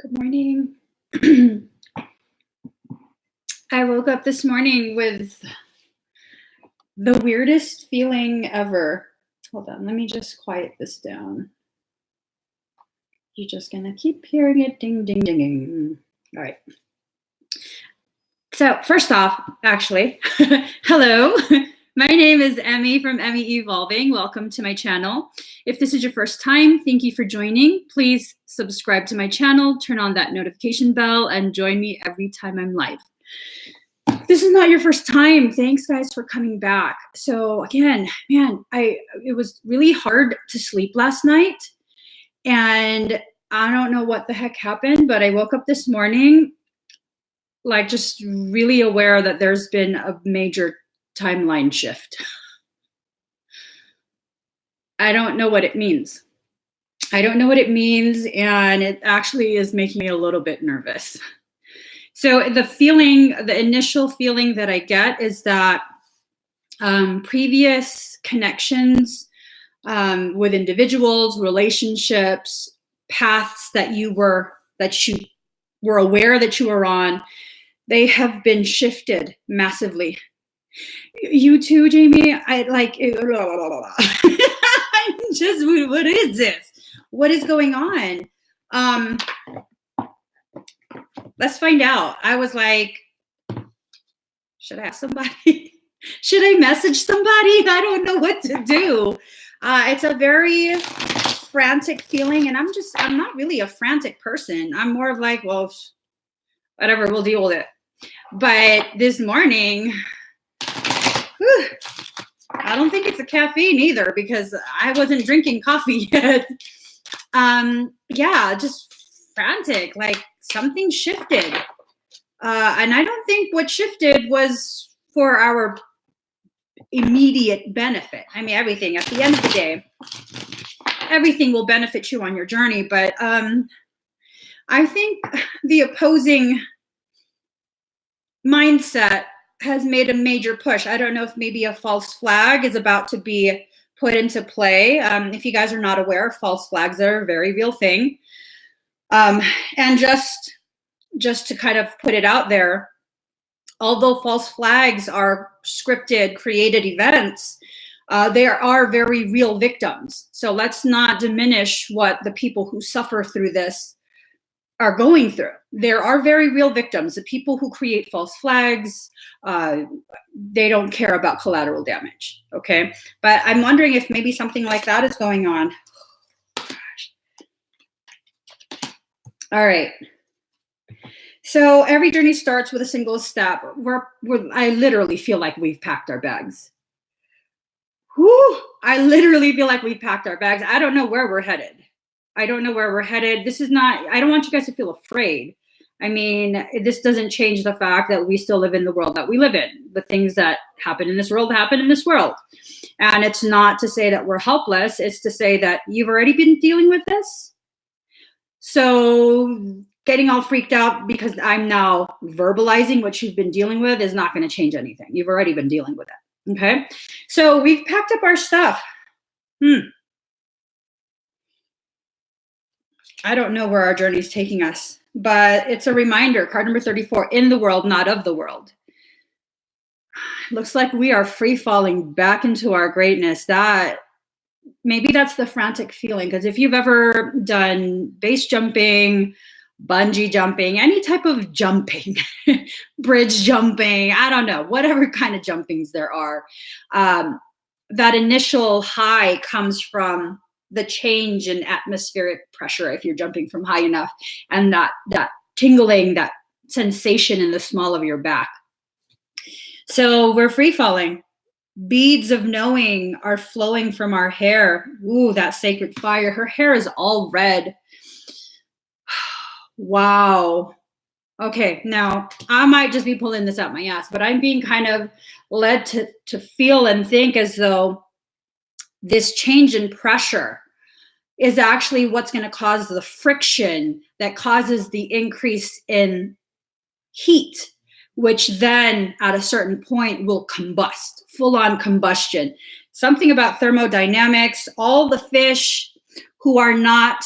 Good morning. I woke up this morning with the weirdest feeling ever. Hold on, let me just quiet this down. You're just gonna keep hearing it ding, ding, ding, ding. All right. So first off, actually, hello. My name is Emmy from Emmy Evolving. Welcome to my channel. If this is your first time, thank you for joining. Please subscribe to my channel, turn on that notification bell, and join me every time I'm live. If this is not your first time, thanks guys for coming back. So again, man, it was really hard to sleep last night, and I don't know what the heck happened, but I woke up this morning like just really aware that there's been a major timeline shift. I don't know what it means. I don't know what it means, and it actually is making me a little bit nervous. So the initial feeling that I get is that previous connections with individuals, relationships, paths that you were aware that you were on, they have been shifted massively. You too, Jamie. I like it. Just, what is this? What is going on? Let's find out. I was like, should I ask somebody? Should I message somebody? I don't know what to do. It's a very frantic feeling, and I'm not really a frantic person. I'm more of like, well, whatever, we'll deal with it. But this morning, I don't think it's a caffeine either, because I wasn't drinking coffee yet. Yeah, just frantic, like something shifted. And I don't think what shifted was for our immediate benefit. I mean, everything, at the end of the day, everything will benefit you on your journey. But I think the opposing mindset has made a major push. I don't know if maybe a false flag is about to be put into play. If you guys are not aware, false flags are a very real thing. And just to kind of put it out there, although false flags are scripted, created events, there are very real victims. So let's not diminish what the people who suffer through this are going through. There are very real victims. The people who create false flags, they don't care about collateral damage, okay? But I'm wondering if maybe something like that is going on. All right. So every journey starts with a single step. I literally feel like we've packed our bags. Whew, I literally feel like we've packed our bags. I don't know where we're headed. I don't know where we're headed. I don't want you guys to feel afraid. I mean, this doesn't change the fact that we still live in the world that we live in. The things that happen in this world happen in this world. And it's not to say that we're helpless. It's to say that you've already been dealing with this. So getting all freaked out because I'm now verbalizing what you've been dealing with is not going to change anything. You've already been dealing with it. Okay. So we've packed up our stuff. I don't know where our journey is taking us, but it's a reminder. Card number 34, in the world, not of the world. Looks like we are free falling back into our greatness. Maybe that's the frantic feeling, because if you've ever done base jumping, bungee jumping, any type of jumping, bridge jumping, I don't know, whatever kind of jumpings there are, that initial high comes from the change in atmospheric pressure if you're jumping from high enough, and that tingling, that sensation in the small of your back. So we're free falling. Beads of knowing are flowing from our hair. Ooh, that sacred fire. Her hair is all red. Wow. Okay, now I might just be pulling this out my ass, but I'm being kind of led to feel and think as though this change in pressure is actually what's going to cause the friction that causes the increase in heat, which then at a certain point will combust, full-on combustion. Something about thermodynamics, all the fish who are not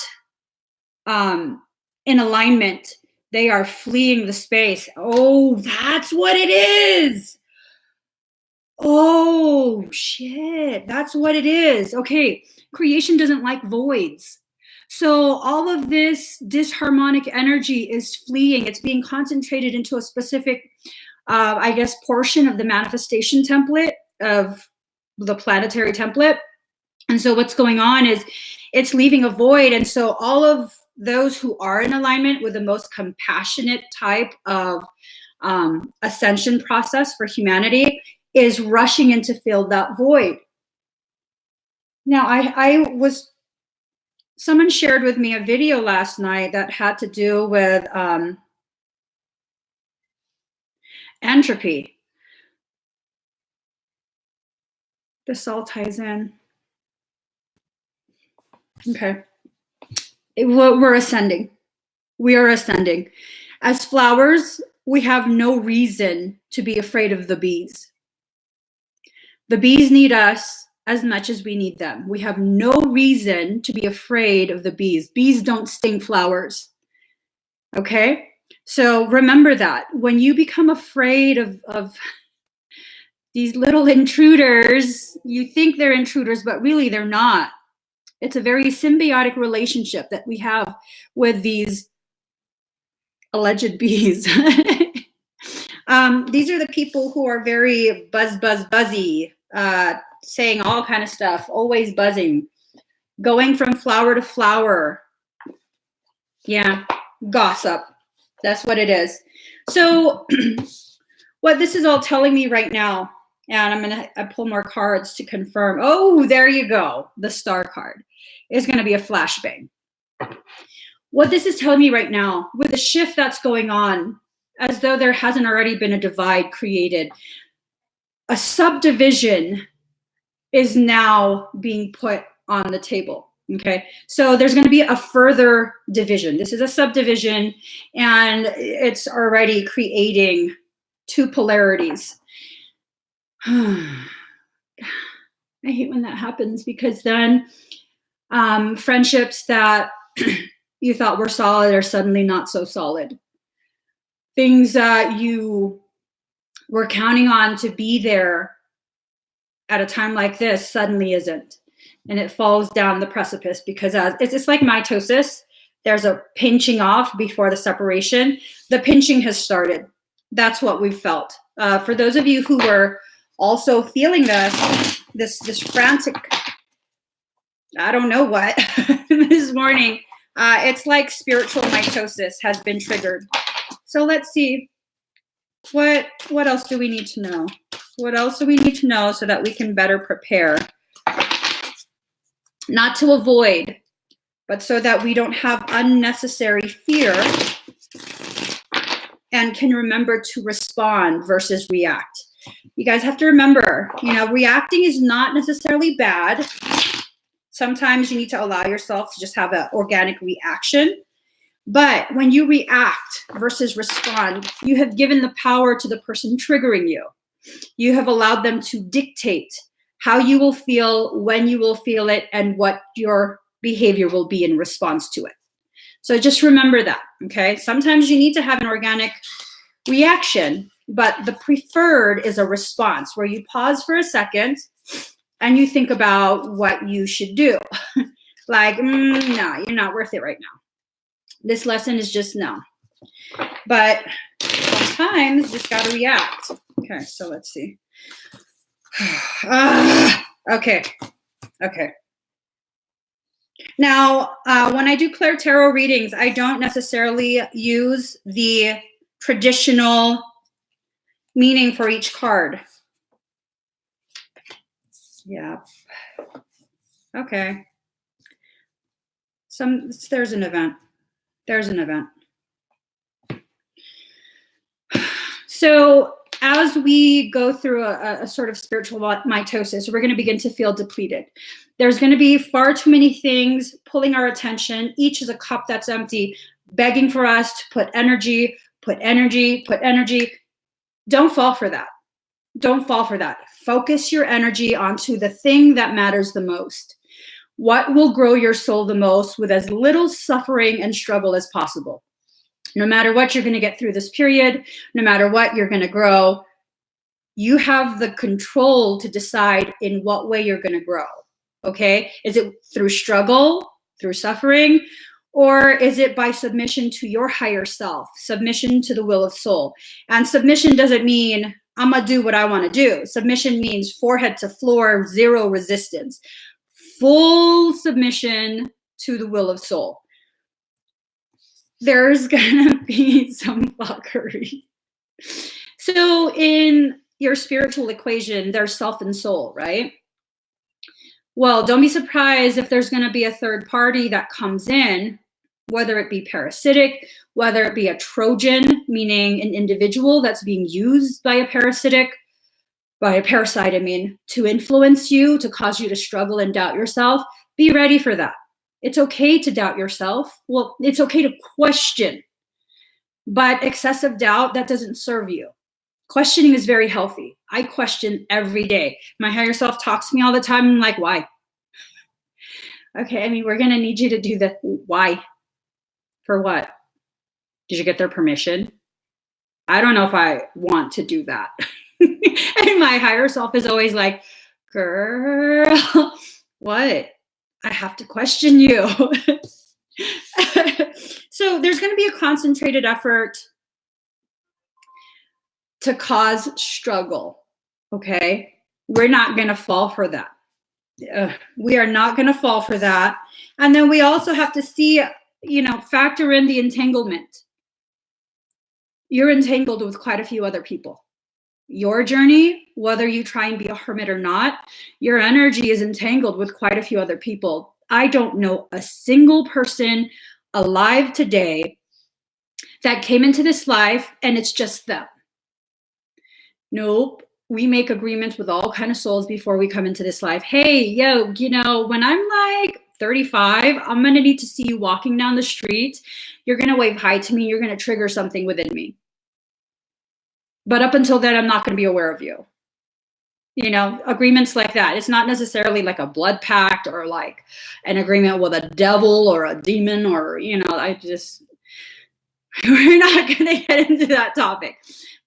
in alignment. They are fleeing the space. Oh, that's what it is. Oh, shit. That's what it is. Okay. Creation doesn't like voids. So all of this disharmonic energy is fleeing. It's being concentrated into a specific, I guess, portion of the manifestation template of the planetary template. And so what's going on is it's leaving a void. And so all of those who are in alignment with the most compassionate type of ascension process for humanity is rushing in to fill that void. Now, someone shared with me a video last night that had to do with entropy. This all ties in. Okay. We're ascending. We are ascending. As flowers, we have no reason to be afraid of the bees. The bees need us as much as we need them. We have no reason to be afraid of the bees. Bees don't sting flowers. Okay? So remember that. When you become afraid of these little intruders, you think they're intruders, but really they're not. It's a very symbiotic relationship that we have with these alleged bees. These are the people who are very buzzy, saying all kind of stuff, always buzzing, going from flower to flower. Yeah, gossip. That's what it is. So what this is all telling me right now, and I'm going to pull more cards to confirm. Oh, there you go. The star card is going to be a flashbang. What this is telling me right now, with the shift that's going on, as though there hasn't already been a divide created, a subdivision is now being put on the table. Okay, so there's going to be a further division. This is a subdivision, and it's already creating two polarities. I hate when that happens, because then friendships that you thought were solid are suddenly not so solid. Things that you were counting on to be there at a time like this suddenly isn't. And it falls down the precipice, because it's like mitosis. There's a pinching off before the separation. The pinching has started. That's what we've felt. For those of you who were also feeling this frantic, I don't know what, this morning, it's like spiritual mitosis has been triggered. So let's see, what else do we need to know? What else do we need to know so that we can better prepare? Not to avoid, but so that we don't have unnecessary fear and can remember to respond versus react. You guys have to remember, reacting is not necessarily bad. Sometimes you need to allow yourself to just have an organic reaction. But when you react versus respond, you have given the power to the person triggering you. You have allowed them to dictate how you will feel, when you will feel it, and what your behavior will be in response to it. So just remember that, okay? Sometimes you need to have an organic reaction, but the preferred is a response where you pause for a second and you think about what you should do. Like, no, you're not worth it right now. This lesson is just no. But sometimes you just got to react. Okay, so let's see. Okay. Now, when I do ClairTarot readings, I don't necessarily use the traditional meaning for each card. Yeah. Okay. There's an event. There's an event. So as we go through a sort of spiritual mitosis, we're going to begin to feel depleted. There's going to be far too many things pulling our attention. Each is a cup that's empty, begging for us to put energy. Don't fall for that. Don't fall for that. Focus your energy onto the thing that matters the most. What will grow your soul the most with as little suffering and struggle as possible? No matter what you're going to get through this period, no matter what you're going to grow, you have the control to decide in what way you're going to grow. Okay? Is it through struggle, through suffering, or is it by submission to your higher self, submission to the will of soul? And submission doesn't mean I'm going to do what I want to do. Submission means forehead to floor, zero resistance, full submission to the will of soul. There's going to be some fuckery. So in your spiritual equation, there's self and soul, right? Well, don't be surprised if there's going to be a third party that comes in, whether it be parasitic, whether it be a Trojan, meaning an individual that's being used by a parasite, I mean, to influence you, to cause you to struggle and doubt yourself. Be ready for that. It's okay to doubt yourself. Well, it's okay to question, but excessive doubt, that doesn't serve you. Questioning is very healthy. I question every day. My higher self talks to me all the time. I'm like, why? Okay, I mean, we're going to need you to do the why. For what? Did you get their permission? I don't know if I want to do that. And my higher self is always like, girl, what? I have to question you. So there's going to be a concentrated effort to cause struggle. Okay? We're not going to fall for that. We are not going to fall for that. And then we also have to see, factor in the entanglement. You're entangled with quite a few other people. Your journey, whether you try and be a hermit or not, your energy is entangled with quite a few other people. I don't know a single person alive today that came into this life and it's just them. Nope. We make agreements with all kind of souls before we come into this life. Hey, when I'm like 35, I'm going to need to see you walking down the street. You're going to wave hi to me. You're going to trigger something within me. But up until then, I'm not going to be aware of you. Agreements like that. It's not necessarily like a blood pact or like an agreement with a devil or a demon or, we're not going to get into that topic.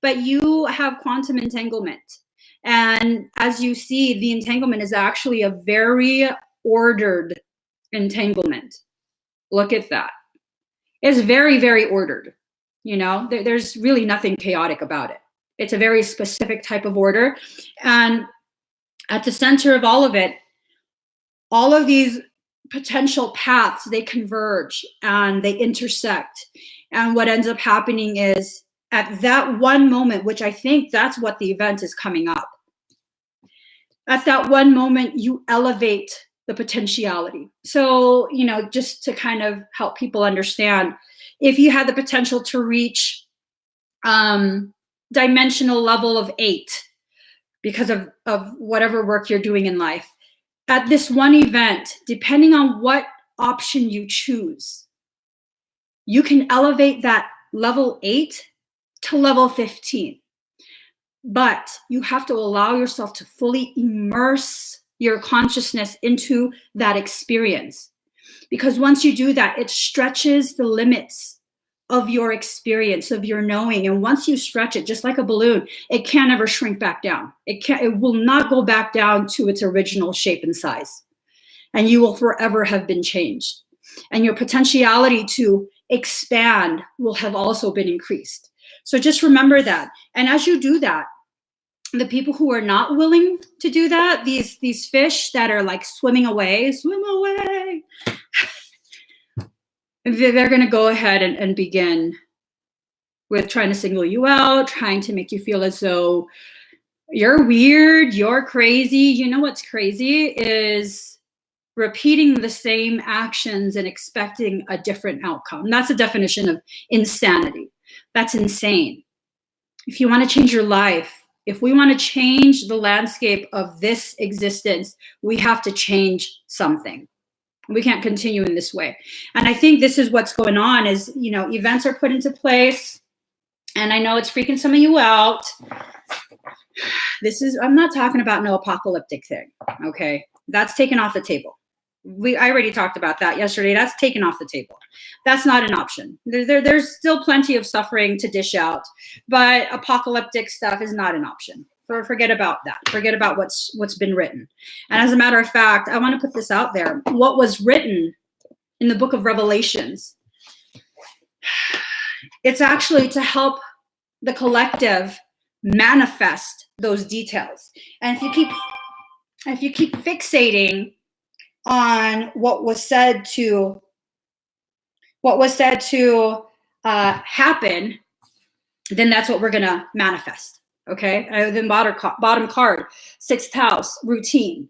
But you have quantum entanglement. And as you see, the entanglement is actually a very ordered entanglement. Look at that. It's very, very ordered. There's really nothing chaotic about it. It's a very specific type of order. And at the center of all of it, all of these potential paths, they converge and they intersect. And what ends up happening is at that one moment, which I think that's what the event is coming up. At that one moment, you elevate the potentiality. So, just to kind of help people understand, if you had the potential to reach dimensional level of 8 because of whatever work you're doing in life, at this one event, depending on what option you choose, you can elevate that level 8 to level 15. But you have to allow yourself to fully immerse your consciousness into that experience. Because once you do that, it stretches the limits of your experience, of your knowing. And once you stretch it, just like a balloon, it can't ever shrink back down. It will not go back down to its original shape and size. And you will forever have been changed. And your potentiality to expand will have also been increased. So just remember that. And as you do that, the people who are not willing to do that, these fish that are like swimming away, swim away, they're going to go ahead and begin with trying to single you out, trying to make you feel as though you're weird, you're crazy. You know what's crazy is repeating the same actions and expecting a different outcome. That's a definition of insanity. That's insane. If you want to change your life, if we want to change the landscape of this existence, we have to change something. We can't continue in this way. And I think this is what's going on is, events are put into place. And I know it's freaking some of you out. I'm not talking about no apocalyptic thing. Okay. That's taken off the table. I already talked about that yesterday. That's taken off the table. That's not an option. There's still plenty of suffering to dish out, but apocalyptic stuff is not an option. Forget about that. Forget about what's been written. And as a matter of fact, I want to put this out there. What was written in the book of Revelations, it's actually to help the collective manifest those details. And if you keep fixating on what was said to happen, then that's what we're gonna manifest. Okay. Then bottom card, 6th house, routine.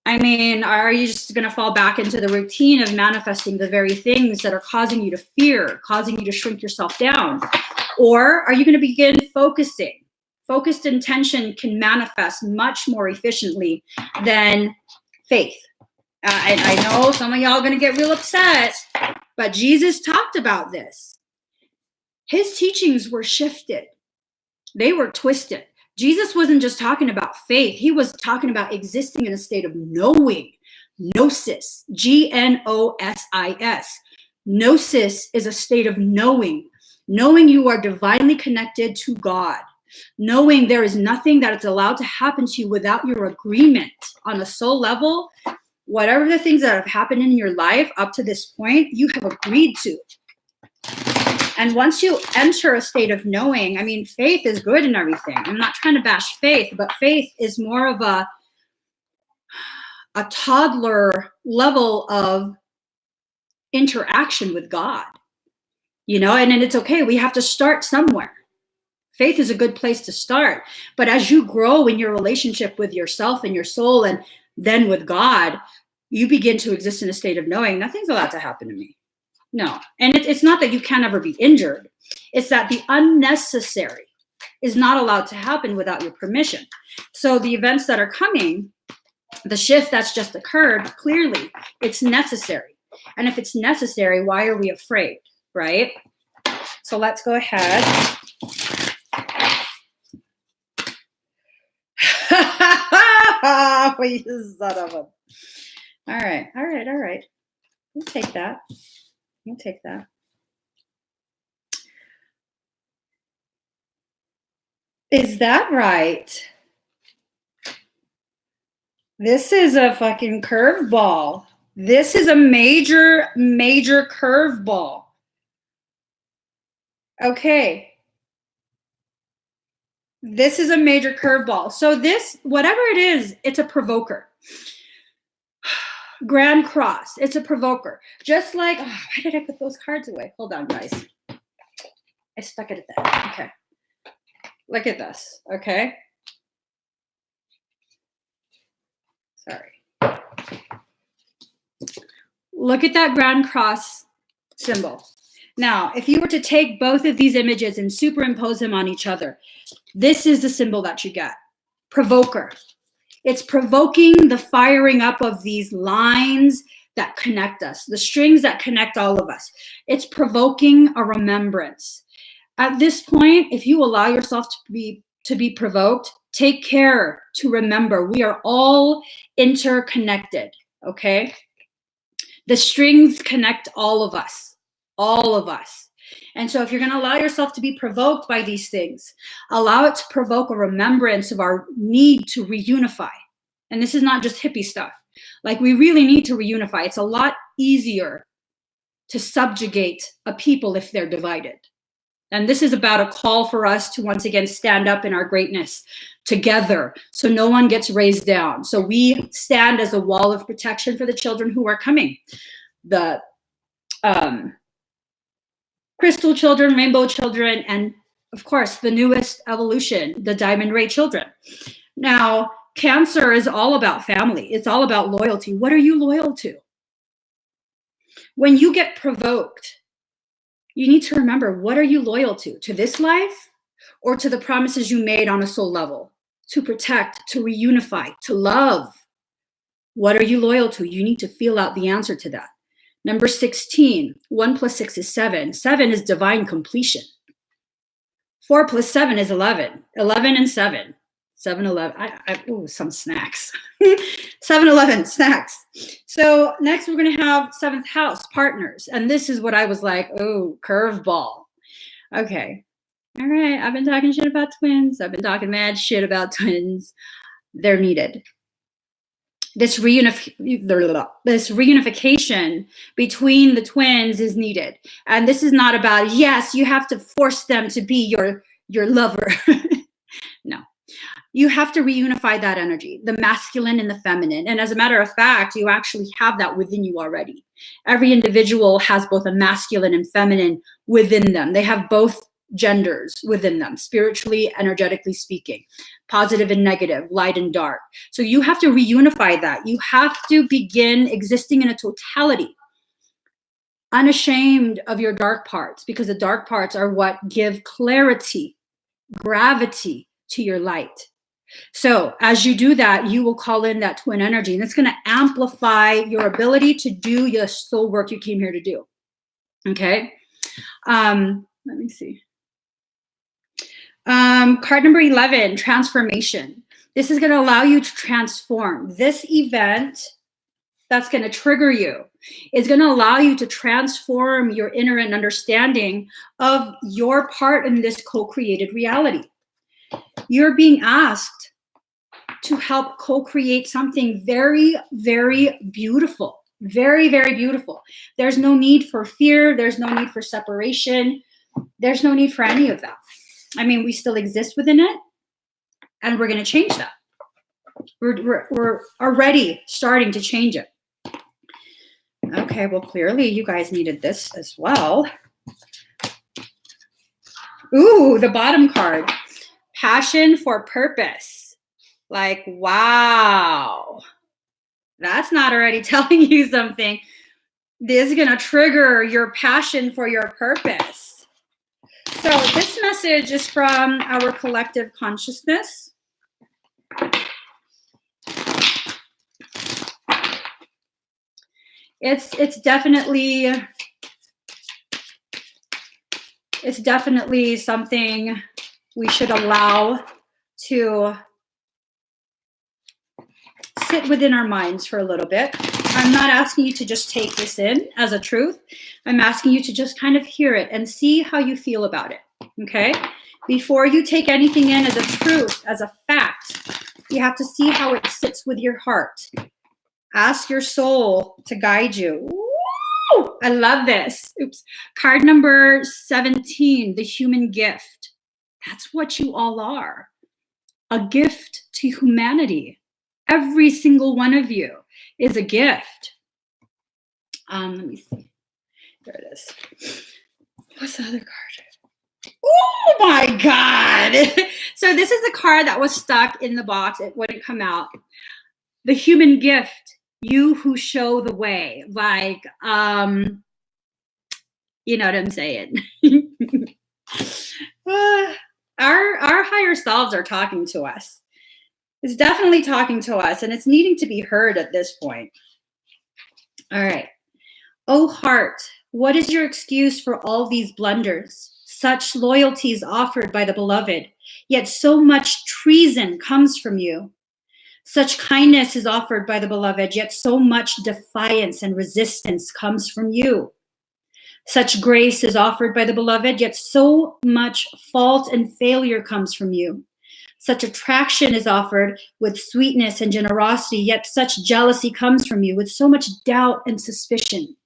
I mean, are you just gonna fall back into the routine of manifesting the very things that are causing you to fear, causing you to shrink yourself down? Or are you gonna begin focusing? Focused intention can manifest much more efficiently than faith. And I know some of y'all are going to get real upset, but Jesus talked about this. His teachings were shifted. They were twisted. Jesus wasn't just talking about faith. He was talking about existing in a state of knowing. Gnosis, Gnosis. Gnosis is a state of knowing. Knowing you are divinely connected to God. Knowing there is nothing that is allowed to happen to you without your agreement on a soul level. Whatever the things that have happened in your life up to this point, you have agreed to. And once you enter a state of knowing, I mean, faith is good and everything. I'm not trying to bash faith, but faith is more of a toddler level of interaction with God, you know, and it's okay. We have to start somewhere. Faith is a good place to start. But as you grow in your relationship with yourself and your soul and then with God, you begin to exist in a state of knowing nothing's allowed to happen to me. No. And it's not that you can't ever be injured. It's that the unnecessary is not allowed to happen without your permission. So the events that are coming, the shift that's just occurred, clearly it's necessary. And if it's necessary, why are we afraid, right? So let's go ahead. Wait, son of a. All right. We'll take that. Is that right? This is a fucking curveball. This is a major curveball. Okay. This is a major curveball. So this, whatever it is, it's a provoker. Grand Cross, it's a provoker. Just like, why did I put those cards away? Hold on, guys. I stuck it at that. Okay. Look at this, okay? Sorry. Look at that Grand Cross symbol. Now, if you were to take both of these images and superimpose them on each other, this is the symbol that you get. Provoker. It's provoking the firing up of these lines that connect us, the strings that connect all of us. It's provoking a remembrance. At this point, if you allow yourself to be provoked, take care to remember we are all interconnected, okay? The strings connect all of us, all of us. And so if you're going to allow yourself to be provoked by these things, allow it to provoke a remembrance of our need to reunify. And this is not just hippie stuff. Like, we really need to reunify. It's a lot easier to subjugate a people if they're divided. And this is about a call for us to once again stand up in our greatness together so no one gets raised down. So we stand as a wall of protection for the children who are coming. The crystal children, rainbow children, and of course, the newest evolution, the diamond ray children. Now, Cancer is all about family. It's all about loyalty. What are you loyal to? When you get provoked, you need to remember, what are you loyal to? To this life or to the promises you made on a soul level? To protect, to reunify, to love. What are you loyal to? You need to feel out the answer to that. Number 16, 1 plus 6 is 7. 7 is divine completion. 4 plus 7 is 11. 11 and 7. 7-Eleven. Ooh, some snacks. 7-Eleven snacks. So next we're going to have 7th house, partners. And this is what I was like, oh, curveball. Okay. All right. I've been talking shit about twins. I've been talking mad shit about twins. They're needed. This reunification between the twins is needed. And this is not about, yes, you have to force them to be your lover. No. You have to reunify that energy, the masculine and the feminine. And as a matter of fact, you actually have that within you already. Every individual has both a masculine and feminine within them. They have both genders within them, spiritually, energetically speaking, positive and negative, light and dark. So you have to reunify that. You have to begin existing in a totality, unashamed of your dark parts, because the dark parts are what give clarity, gravity to your light. So as you do that, you will call in that twin energy, and it's going to amplify your ability to do your soul work you came here to do. Okay. Let me see. Card number 11, transformation. This is going to allow you to transform. This event that's going to trigger you is going to allow you to transform your inner and understanding of your part in this co-created reality. You're being asked to help co-create something very, very beautiful. Very, very beautiful. There's no need for fear. There's no need for separation. There's no need for any of that. I mean, we still exist within it, and we're going to change that. We're already starting to change it. Okay, well, clearly you guys needed this as well. Ooh, the bottom card. Passion for purpose. Like, wow. That's not already telling you something. This is going to trigger your passion for your purpose. So this message is from our collective consciousness. It's definitely something we should allow to sit within our minds for a little bit. I'm not asking you to just take this in as a truth. I'm asking you to just kind of hear it and see how you feel about it, okay? Before you take anything in as a truth, as a fact, you have to see how it sits with your heart. Ask your soul to guide you. Woo! I love this. Oops. Card number 17, the human gift. That's what you all are. A gift to humanity. Every single one of you is a gift. Let me see. There it is. What's the other card? Oh my God. So this is a card that was stuck in the box. It wouldn't come out. The human gift, you who show the way. Like, you know what I'm saying? Our higher selves are talking to us. It's definitely talking to us, and it's needing to be heard at this point. All right. Oh, heart, what is your excuse for all these blunders? Such loyalties offered by the beloved, yet so much treason comes from you. Such kindness is offered by the beloved, yet so much defiance and resistance comes from you. Such grace is offered by the beloved, yet so much fault and failure comes from you. Such attraction is offered with sweetness and generosity, yet such jealousy comes from you with so much doubt and suspicion.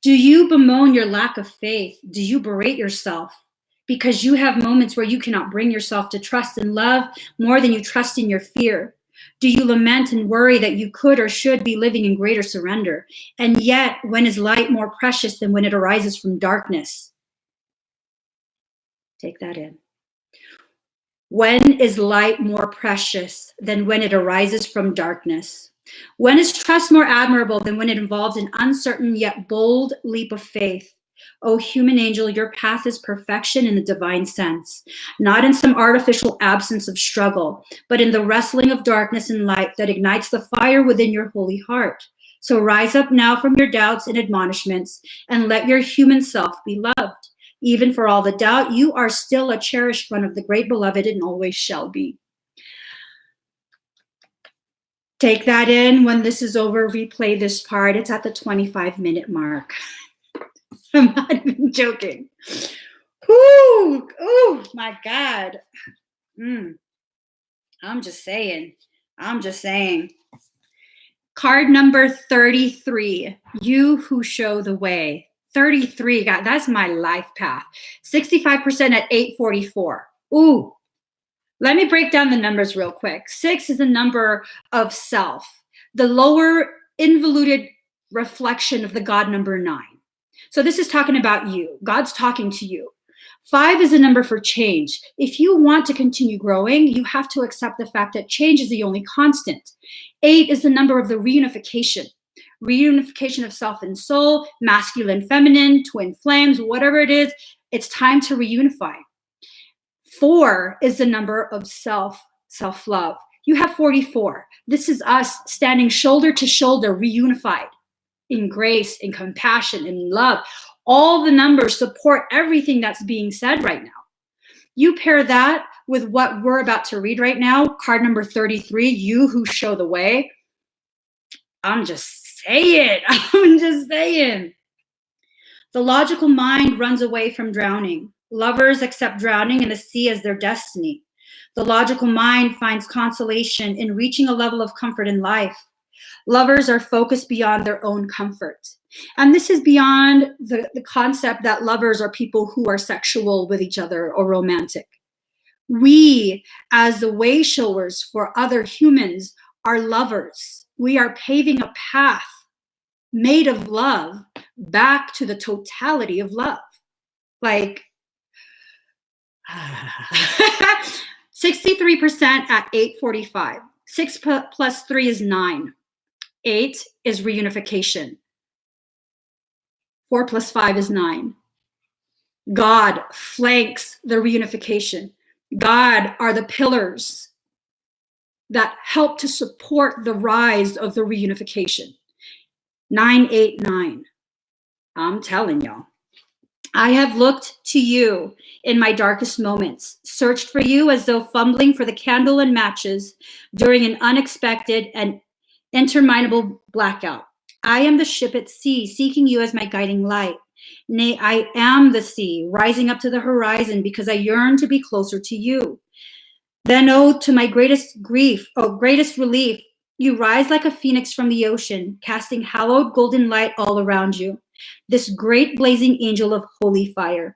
Do you bemoan your lack of faith? Do you berate yourself because you have moments where you cannot bring yourself to trust and love more than you trust in your fear? Do you lament and worry that you could or should be living in greater surrender? And yet, when is light more precious than when it arises from darkness? Take that in. When is light more precious than when it arises from darkness? When is trust more admirable than when it involves an uncertain yet bold leap of faith? O human angel, your path is perfection in the divine sense, not in some artificial absence of struggle, but in the wrestling of darkness and light that ignites the fire within your holy heart. So rise up now from your doubts and admonishments and let your human self be loved. Even for all the doubt, you are still a cherished one of the great beloved and always shall be. Take that in. When this is over, replay this part. It's at the 25-minute mark. I'm not even joking. Ooh, my God. I'm just saying. Card number 33, you who show the way. 33, God, that's my life path. 65% at 844. Ooh, let me break down the numbers real quick. 6 is the number of self, the lower involuted reflection of the God number 9. So this is talking about you. God's talking to you. 5 is a number for change. If you want to continue growing, you have to accept the fact that change is the only constant. 8 is the number of the reunification of self and soul, masculine, feminine, twin flames, whatever it is, it's time to reunify. 4 is the number of self-love. You have 44. This is us standing shoulder to shoulder, reunified in grace, in compassion, in love. All the numbers support everything that's being said right now. You pair that with what we're about to read right now, card number 33, you who show the way. I'm just saying. The logical mind runs away from drowning. Lovers accept drowning in the sea as their destiny. The logical mind finds consolation in reaching a level of comfort in life. Lovers are focused beyond their own comfort. And this is beyond the concept that lovers are people who are sexual with each other or romantic. We, as the way showers for other humans, are lovers. We are paving a path made of love back to the totality of love. Like 63% at 845. 6 plus 3 is 9. 8 is reunification. 4 plus 5 is 9. God flanks the reunification. God are the pillars that help to support the rise of the reunification. 989. I'm telling y'all. I have looked to you in my darkest moments, searched for you as though fumbling for the candle and matches during an unexpected and interminable blackout. I am the ship at sea, seeking you as my guiding light. Nay, I am the sea, rising up to the horizon because I yearn to be closer to you. Then, to my greatest relief, you rise like a phoenix from the ocean, casting hallowed golden light all around you, this great blazing angel of holy fire.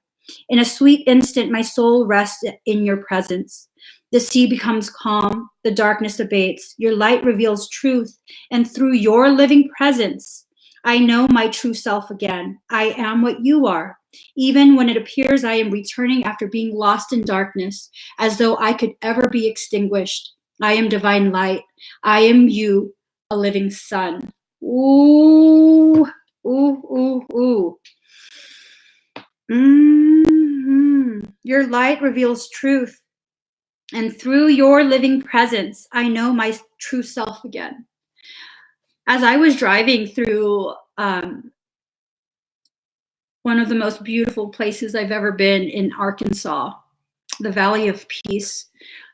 In a sweet instant, my soul rests in your presence. The sea becomes calm, the darkness abates, your light reveals truth, and through your living presence, I know my true self again. I am what you are. Even when it appears I am returning after being lost in darkness, as though I could ever be extinguished. I am divine light. I am you, a living sun. Ooh, ooh, ooh, ooh. Your light reveals truth. And through your living presence, I know my true self again. As I was driving through one of the most beautiful places I've ever been in Arkansas, the Valley of Peace,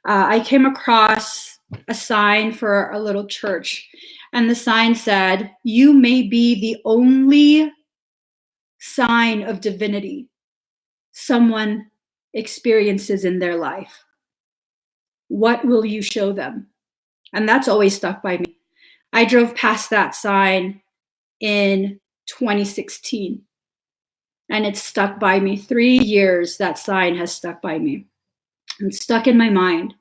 I came across a sign for a little church. And the sign said, "You may be the only sign of divinity someone experiences in their life. What will you show them?" And that's always stuck by me. I drove past that sign in 2016, and it's stuck by me. 3 years that sign has stuck by me. It's stuck in my mind.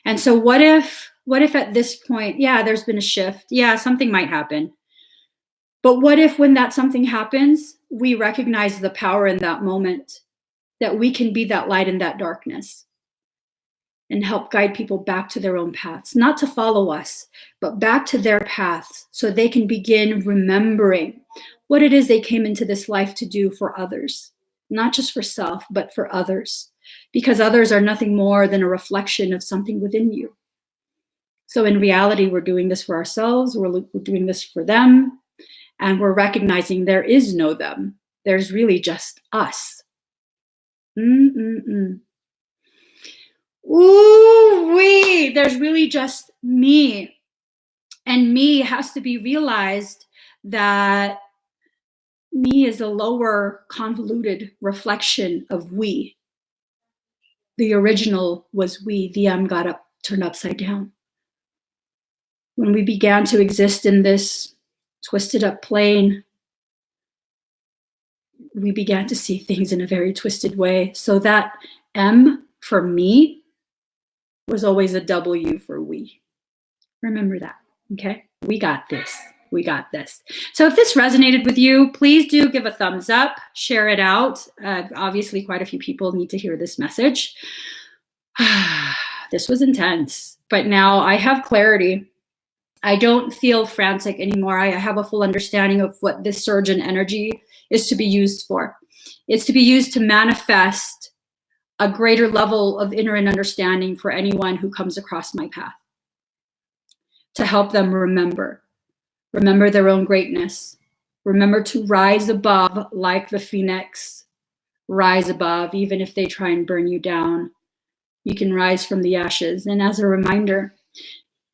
And so what if at this point, yeah, there's been a shift. Yeah, something might happen. But what if when that something happens, we recognize the power in that moment, that we can be that light in that darkness and help guide people back to their own paths, not to follow us, but back to their paths so they can begin remembering what it is they came into this life to do for others, not just for self, but for others, because others are nothing more than a reflection of something within you. So in reality, we're doing this for ourselves, we're doing this for them, and we're recognizing there is no them. There's really just us. Ooh-wee, there's really just me. And me has to be realized that me is a lower convoluted reflection of we. The original was we, the got turned upside down. When we began to exist in this twisted up plane, we began to see things in a very twisted way. So that M for me was always a W for we. Remember that, okay? We got this. We got this. So if this resonated with you, please do give a thumbs up, share it out. Obviously, quite a few people need to hear this message. This was intense, but now I have clarity. I don't feel frantic anymore. I have a full understanding of what this surge in energy is to be used for. It's to be used to manifest a greater level of inner understanding for anyone who comes across my path, to help them remember their own greatness, remember to rise above like the phoenix, rise above, even if they try and burn you down. You can rise from the ashes. And as a reminder,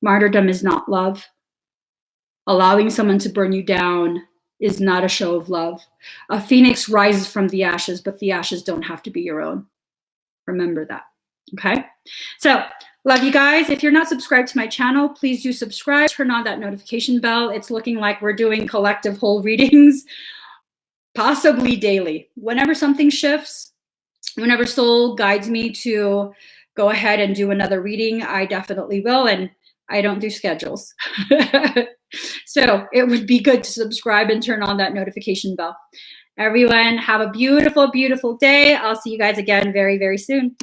martyrdom is not love. Allowing someone to burn you down is not a show of love. A phoenix rises from the ashes, but the ashes don't have to be your own. Remember that, okay? So, love you guys. If you're not subscribed to my channel, please do subscribe. Turn on that notification bell. It's looking like we're doing collective whole readings, possibly daily. Whenever something shifts, whenever soul guides me to go ahead and do another reading, I definitely will. And I don't do schedules. So it would be good to subscribe and turn on that notification bell. Everyone, have a beautiful, beautiful day. I'll see you guys again very, very soon.